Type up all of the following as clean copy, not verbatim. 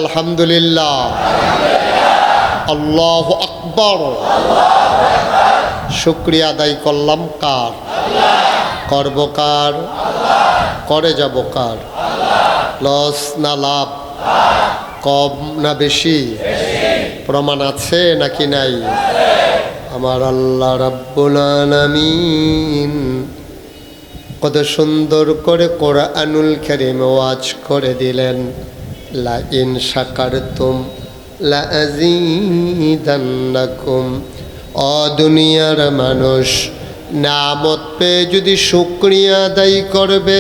আলহামদুলিল্লাহ, আল্লাহু আকবার। শুকরিয়া আদায় করলাম কার? করব কার? করে যাব কার? লস না লাভ? কম না বেশি? প্রমাণ আছে নাকি নাই? আমার আল্লাহ রাব্বুল আলামিন কত সুন্দর করে কোরআনুল কারীম ওয়াজ করে দিলেন, লা ইন শাকারতুম লা আযীদান্নাকুম। ও দুনিয়ার মানুষ, নামত পেয়ে যদি শুকরিয়া আদায় করবে,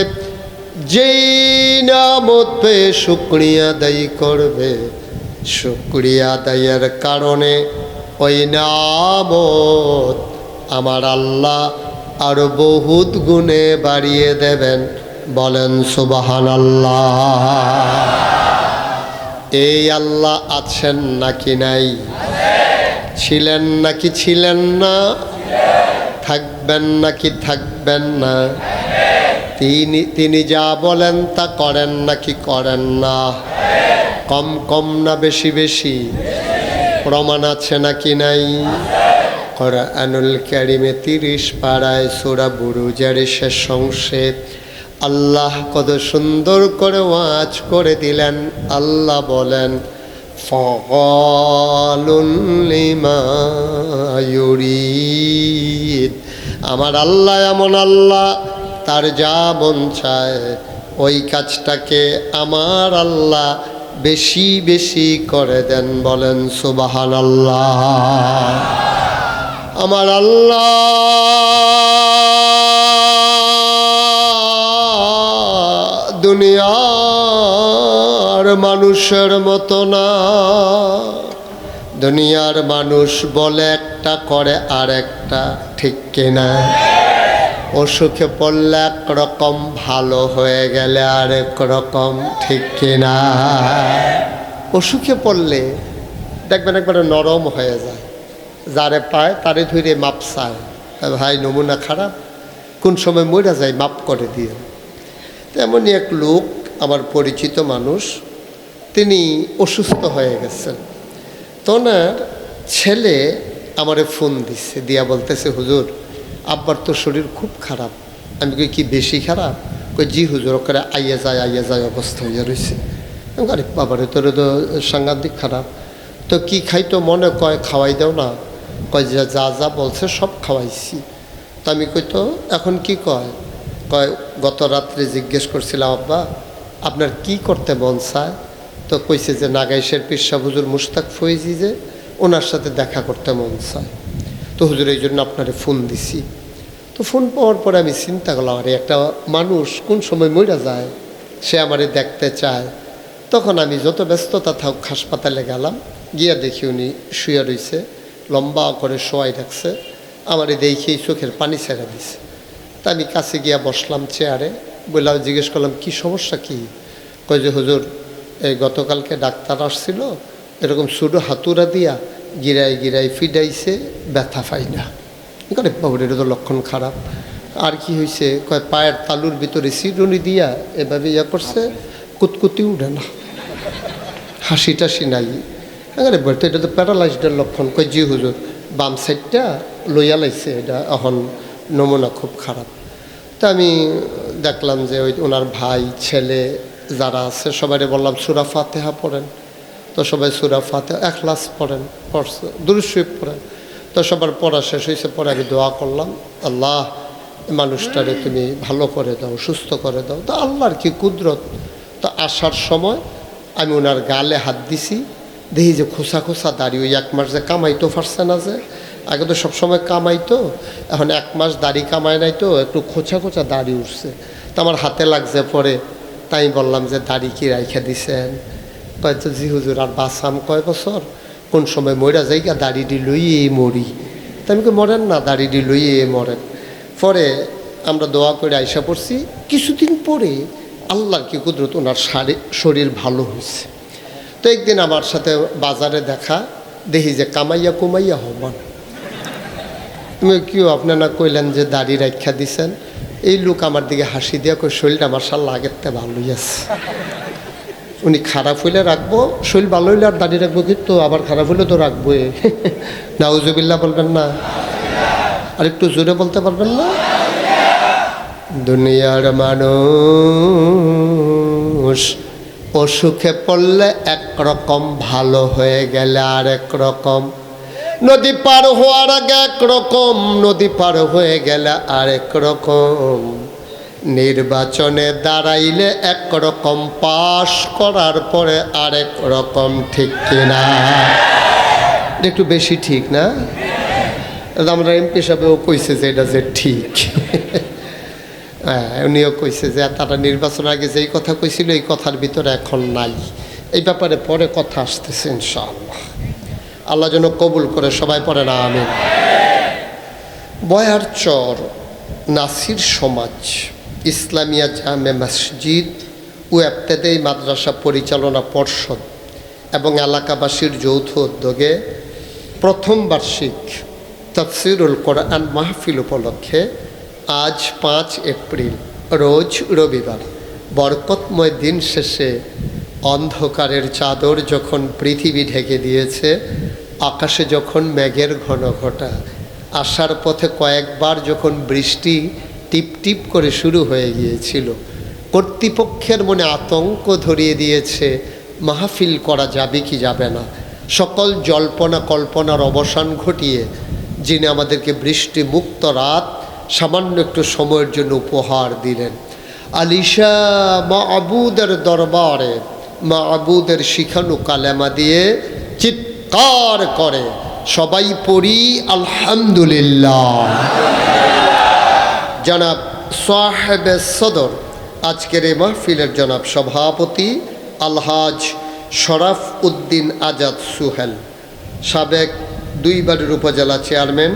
যেই নামত পেয়ে শুকরিয়া আদায় করবে, শুকরিয়া আদায়ের কারণে ওই নামত আমার আল্লাহ আরো বহুত গুণে বাড়িয়ে দেবেন। বলেন সুবহানাল্লাহ। এই আল্লাহ আছেন নাকি নাই? ছিলেন নাকি ছিলেন না? থাকবেন নাকি থাকবেন না? তিনি যা বলেন তা করেন নাকি করেন না? কম কম না বেশি বেশি? প্রমাণ আছে নাকি নাই? কোরআনুল কারীমে 30 পারায় সূরা বুরুজের শেষ অংশে আল্লাহ কত সুন্দর করে ওয়াজ করে দিলেন। আল্লাহ বলেন, ফাআলুন লিমা ইউরিদ। আমার আল্লাহ এমন আল্লাহ, তার যা মন চায় ওই কাজটাকে আমার আল্লাহ বেশি বেশি করে দেন। বলেন সুবহানাল্লাহ। আমার আল্লাহ দুনিয়ার মানুষের মতো না। দুনিয়ার মানুষ বলে একটা, করে আর একটা, ঠিক কিনা? অসুখে পড়লে একরকম, ভালো হয়ে গেলে আরেক রকম, ঠিক কিনা? অসুখে পড়লে দেখবেন একবারে নরম হয়ে যায়, যারে পায় তারে ধরে মাপ চায়, ভাই নমুনা খারাপ, কোন সময় মরে যায় মাপ করে দিয়ে। তেমনই এক লোক, আমার পরিচিত মানুষ, তিনি অসুস্থ হয়ে গেছেন। তো ওনার ছেলে আমারে ফোন দিচ্ছে, দিয়া বলতেছে, হুজুর আব্বার তো শরীর খুব খারাপ। আমি কই কি বেশি খারাপ? কই জি হুজুর, ওখানে আইয়া যায় অবস্থা হইয়া রয়েছে। আরে বাবারে, তোর তো সাংঘাতিক খারাপ। তো কি খাইতো মনে কয়, খাওয়াই দাও না। কয় যা যা বলছে সব খাওয়াইছি। তো আমি কই তো এখন কি কয়? কয় গত রাত্রে জিজ্ঞেস করছিলাম, আব্বা আপনার কি করতে মন চায়? তো কইছে যে নাগাইশের পীর সাহেব হুজুর মুশতাক ফয়েজি, যে ওনার সাথে দেখা করতে মন চায়। তো হুজুর এই জন্য আপনারে ফোন দিছি। তো ফোন পাওয়ার পরে আমি চিন্তা করলাম, আরে একটা মানুষ কোন সময় মরে যায়, সে আমারে দেখতে চায়। তখন আমি যত ব্যস্ততা থাক হাসপাতালে গেলাম, গিয়া দেখি উনি শুয়ে রয়েছে, লম্বা করে শোয়াই রাখছে। আমারে দেখেই চোখের পানি ছেড়ে দিছে। তা আমি কাছে গিয়া বসলাম চেয়ারে, বললাম, জিজ্ঞেস করলাম কি সমস্যা কি? কয় যে হুজুর, এই গতকালকে ডাক্তার আসছিল, এরকম ছোটো হাতুড়া দিয়া গিরাই গিরাই ফিডাইছে, ব্যথা পাই না। করে বাবুর এটা তো লক্ষণ খারাপ। আর কি হয়েছে? কয় পায়ের তালুর ভিতরে চিরুনি দিয়া এভাবে ইয়া করছে, কুতকুতি উঠে না, হাসি টাসি নাই। আরে বলতে এটা তো প্যারালাইজডের লক্ষণ। কয় জি হুজুর, বাম সাইডটা লইয়া লাইছে, এটা এখন নমুনা খুব খারাপ। তা আমি দেখলাম যে ওই ওনার ভাই ছেলে যারা আছে সবাই বললাম সূরা ফাতিহা পড়েন। তো সবাই সূরা ফাতিহা ইখলাস পড়েন, পড়ছে, দুরূদ শরীফ পড়েন। তো সবার পড়া শেষ হয়েছে, পরে আমি দোয়া করলাম, আল্লাহ মানুষটারে তুমি ভালো করে দাও, সুস্থ করে দাও। তো আল্লাহর কি কুদরত। তো আসার সময় আমি ওনার গালে হাত দিছি, দেখি যে খোসা খোসা দাড়ি, ওই 1 মাস যে কামাইতো পারছে না, যে আগে তো সবসময় কামাইতো, এখন 1 মাস দাড়ি কামায় নাই, তো একটু খোঁচা খোঁচা দাড়ি উঠছে। তো আমার হাতে লাগছে পরে, তাই বললাম যে দাড়ি কি রাইখা দিছেন? কয়তো জি হুজুর, আর বাঁচাম কয় বছর, কোন সময় মরা যাইগা দাড়িটি লইয়ে মরি। তা আমি মরেন না, দাড়িটি লইয়ে মরেন। পরে আমরা দোয়া করে আইসা পড়ছি। কিছুদিন পরে আল্লাহর কি কুদরত, ওনার শরীর ভালো হয়েছে। তো একদিন আমার সাথে বাজারে দেখা, দেখি যে কামাইয়া কুমাইয়া হবান। তুমি কেউ আপনারা কইলেন যে দাড়ি রাখা দিছেন। এই লোক আমার দিকে হাসি দিয়া কই, শরীরটা মাশাআল্লাহ আগের থেকে ভালোই আছে। উনি খারাপ হইলে রাখবো, শরীর ভালো হইলে আর দাঁড়িয়ে রাখবো, কিন্তু আবার খারাপ হইলে তো রাখবো। নাউজুবিল্লাহ বলবেন না? আর একটু জোরে বলতে পারবেন না? দুনিয়ার মানুষ অসুখে পড়লে একরকম, ভালো হয়ে গেলে আরেক রকম। নদী পার হওয়ার আগে একরকম, নদী পার হয়ে গেলে আরেক রকম। নির্বাচনে দাঁড়াইলে একরকম, পাশ করার পরে আরেক রকম। ঠিক কিনা? একটু বেশি ঠিক না? আমরা এমপি সাহেবও কইছে যে এটা যে ঠিক। হ্যাঁ, উনিও কইছে যে তারা নির্বাচনের আগে যেই কথা কইছিল এই কথার ভিতরে এখন নাই। এই ব্যাপারে পরে কথা আসতেছে ইনশাআল্লাহ। আল্লাহ যেন কবুল করে, সবাই পড়ে না আমিন। বয়ারচর নাসির সমাজ ইসলামিয়া জামে মসজিদ ও ইবতেদায়ী মাদ্রাসা পরিচালনা পর্ষদ এবং এলাকাবাসীর যৌথ উদ্যোগে প্রথম বার্ষিক তাফসিরুল কোরআন মাহফিল উপলক্ষে আজ 5 এপ্রিল রোজ রবিবার বরকতময় দিন শেষে অন্ধকারের চাদর যখন পৃথিবী ঢেকে দিয়েছে, আকাশে যখন মেঘের ঘন ঘটা, আসার পথে কয়েকবার যখন বৃষ্টি টিপ টিপ করে শুরু হয়ে গিয়েছিল, কর্তৃপক্ষের মনে আতঙ্ক ধরিয়ে দিয়েছে মাহফিল করা যাবে কি যাবে না। সকল জল্পনা কল্পনার অবসান ঘটিয়ে যিনি আমাদেরকে বৃষ্টি মুক্ত রাত সামান্য একটু সময়ের জন্য উপহার দিলেন, আলিশা মাবুদের দরবারে মাবুদের শিখানো কালেমা দিয়ে চিৎকার করে সবাই পড়ি আলহামদুলিল্লাহ। জনাব সাহেবে সদর আজকের এই মাহফিলের জনাব সভাপতি আলহাজ শরাফ উদ্দিন আজাদ সুহেল, সাবেক 2 বারের উপজেলা চেয়ারম্যান,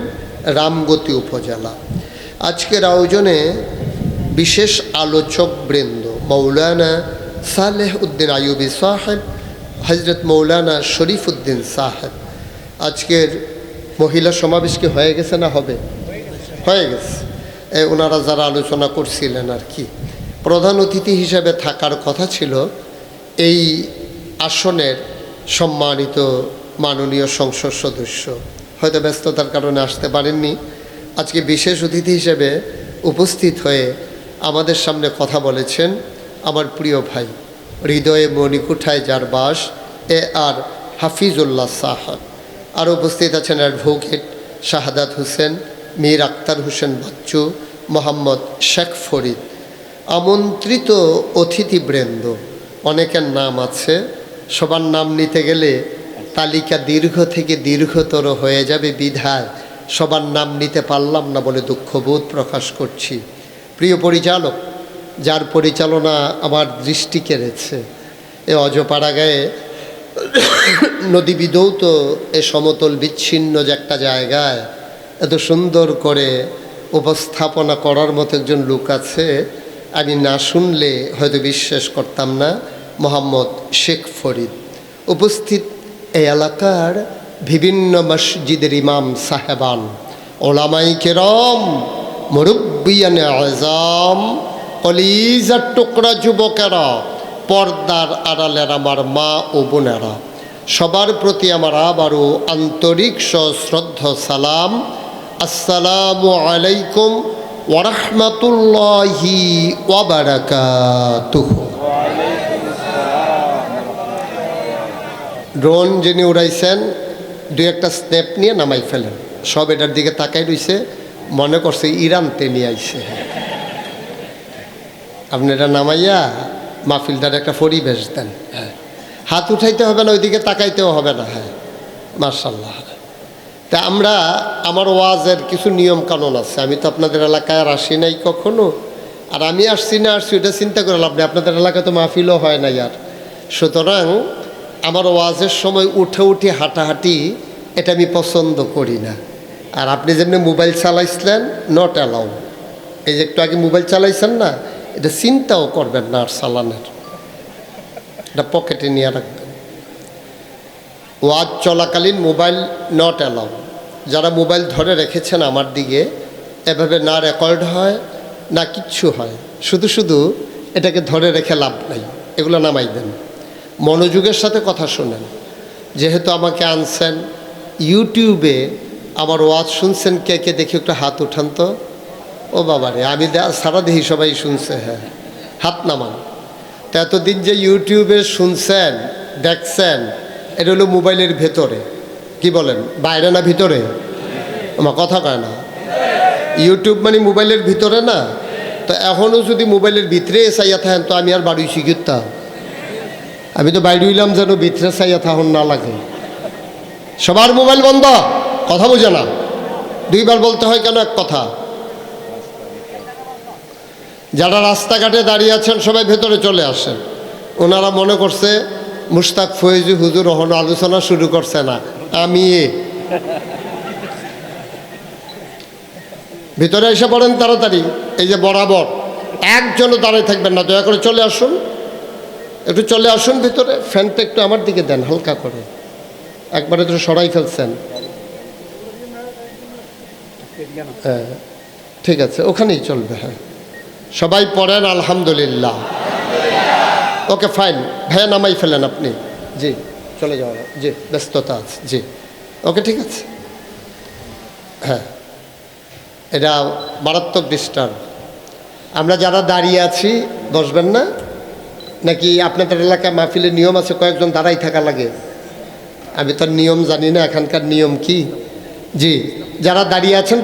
রামগতি উপজেলা। আজকের আয়োজনে বিশেষ আলোচক বৃন্দ মৌলানা সালেহ উদ্দিন আইয়ুবী সাহেব, হজরত মৌলানা শরীফ উদ্দিন সাহেব। আজকের মহিলা সমাবেশ কি হয়ে গেছে না হবে? হয়ে গেছে। ওনারা যারা আলোচনা করছিলেন আর কি, প্রধান অতিথি হিসেবে থাকার কথা ছিল এই আসনের সম্মানিত মাননীয় সংসদ সদস্য, হয়তো ব্যস্ততার কারণে আসতে পারেননি। আজকে বিশেষ অতিথি হিসেবে উপস্থিত হয়ে আমাদের সামনে কথা বলেছেন আমার প্রিয় ভাই, হৃদয়ে মণিকুঠায় যার বাস, আর হাফিজুল্লাহ সাহেব। আর উপস্থিত আছেন অ্যাডভোকেট শাহাদাত হোসেন, মীর আক্তার হোসেন বাচ্চু, মোহাম্মদ শেখ ফরিদ। আমন্ত্রিত অতিথিবৃন্দ, অনেকের নাম আছে, সবার নাম নিতে গেলে তালিকা দীর্ঘ থেকে দীর্ঘতর হয়ে যাবে, বিধায় সবার নাম নিতে পারলাম না বলে দুঃখবোধ প্রকাশ করছি। প্রিয় পরিচালক, যার পরিচালনা আমার দৃষ্টি কেড়েছে, এ অজপাড়া গায়ে নদী বিধৌত এ সমতল বিচ্ছিন্ন যে একটা জায়গায় এত সুন্দর করে উপস্থাপনা করার মতো একজন লোক আছে, আমি না শুনলে হয়তো বিশ্বাস করতাম না। মোহাম্মদ শেখ ফরিদ উপস্থিত। এই এলাকার বিভিন্ন মসজিদের ইমাম সাহেবান, ওলামাই কেরাম, মুরব্বিয়ানে আযম, কলিজার টুকরা যুবকেরা, পর্দার আড়ালের আমার মা ও বোনেরা, সবার প্রতি আমার আবারও আন্তরিক সশ্রদ্ধ সালাম। আসসালামু আলাইকুম ওয়া রাহমাতুল্লাহি ওয়া বারাকাতুহু। ড্রোন যিনি উড়াইছেন 2-1টা স্ন্যাপ নিয়ে নামাই ফেলেন। সব এটার দিকে তাকাই রইছে, মনে করছে ইরানতে নিয়ে আইছে। আপনি এটা নামাইয়া মাহফিলটার একটা পরিবেশ দেন। হ্যাঁ, হাত উঠাইতে হবে না, ওইদিকে তাকাইতেও হবে না। হ্যাঁ, মাশাআল্লাহ। তা আমরা, আমার ওয়াজের কিছু নিয়ম কানুন আছে। আমি তো আপনাদের এলাকায় আর আসি নাই কখনো, আর আমি আসছি না আসছি ওইটা চিন্তা করে লাভ নেই। আপনাদের এলাকায় তো মাহফিলও হয় না আর। সুতরাং আমার ওয়াজের সময় উঠে উঠে হাঁটাহাঁটি এটা আমি পছন্দ করি না। আর আপনি যেমনি মোবাইল চালাইছিলেন, নট অ্যালাউ। এই যে একটু আগে মোবাইল চালাইছেন না, এটা চিন্তাও করবেন না আর চালানের, এটা পকেটে নিয়ে রাখবেন। ওয়াজ চলাকালীন মোবাইল নট অ্যালাউ। যারা মোবাইল ধরে রেখেছেন আমার দিকে, এভাবে না রেকর্ড হয় না কিচ্ছু হয়, শুধু শুধু এটাকে ধরে রেখে লাভ নাই, এগুলো নামাই দেন। মনোযোগের সাথে কথা শোনেন। যেহেতু আমাকে আনছেন, ইউটিউবে আমার ওয়াজ শুনছেন কে কে দেখি একটু হাত উঠান তো। ও বাবারে, আমি সারা দেখি সবাই শুনছে, হ্যাঁ হাত নামান। তো এতদিন যে ইউটিউবে শুনছেন দেখছেন, এটা হলো মোবাইলের ভেতরে, কি বলেন, বাইরে না ভিতরে? আমার কথা কয় না। ইউটিউব মানে মোবাইলের ভিতরে না? তো এখনও যদি মোবাইলের ভিতরে চাইয়া থাকেন তো আমি আর বাড়ি শিখতাম। আমি তো বাইরে হইলাম যেন ভিতরে চাইয়া থাকুন না লাগে। সবার মোবাইল বন্ধ, কথা বোঝে না, দুইবার বলতে হয় কেন এক কথা? যারা রাস্তাঘাটে দাঁড়িয়ে আছেন সবাই ভেতরে চলে আসেন। ওনারা মনে করছে মুশতাক ফয়েজি হুজুর ওখানে আলোচনা শুরু করছে না, আমি ভিতরে এসে পড়েন তাড়াতাড়ি। এই যে বরাবর একজনও দাঁড়িয়ে থাকবেন না, দয়া করে চলে আসুন, একটু চলে আসুন ভিতরে। ফ্যানটা একটু আমার দিকে দেন হালকা করে, একবারে তো সরাই ফেলছেন। হ্যাঁ ঠিক আছে, ওখানেই চলবে। হ্যাঁ সবাই পড়েন আলহামদুলিল্লাহ। ওকে ফাইন, ভাইয়া নামাই ফেলেন আপনি। জি চলে যাওয়া, জি ব্যস্ততা আছে, জি ওকে ঠিক আছে। হ্যাঁ এটা মারাত্মক ডিস্টার্ব। আমরা যারা দাঁড়িয়ে আছি বসবেন না নাকি? আপনাদের এলাকায় মাহফিলের নিয়ম আছে কয়েকজন দাঁড়াই থাকা লাগে? আমি তো নিয়ম জানি না, এখানকার নিয়ম কি। জি যারা দাঁড়িয়ে আছেন